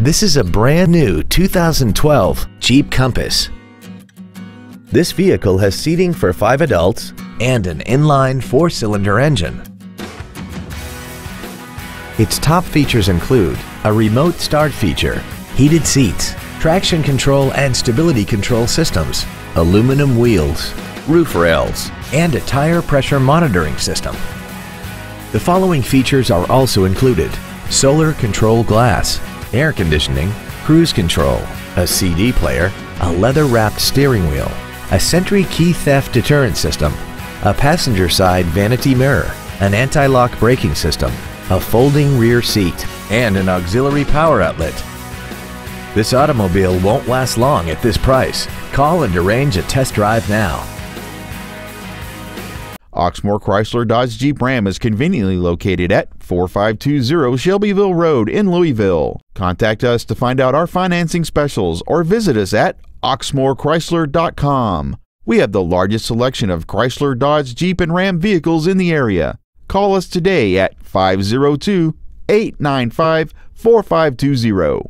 This is a brand new 2012 Jeep Compass. This vehicle has seating for 5 adults and an inline 4-cylinder engine. Its top features include a remote start feature, heated seats, traction control and stability control systems, aluminum wheels, roof rails, and a tire pressure monitoring system. The following features are also included: solar control glass, air conditioning, cruise control, a CD player, a leather-wrapped steering wheel, a Sentry key theft deterrent system, a passenger side vanity mirror, an anti-lock braking system, a folding rear seat, and an auxiliary power outlet. This automobile won't last long at this price. Call and arrange a test drive now. Oxmoor Chrysler Dodge Jeep Ram is conveniently located at 4520 Shelbyville Road in Louisville. Contact us to find out our financing specials or visit us at oxmoorchrysler.com. We have the largest selection of Chrysler, Dodge, Jeep, and Ram vehicles in the area. Call us today at 502-895-4520.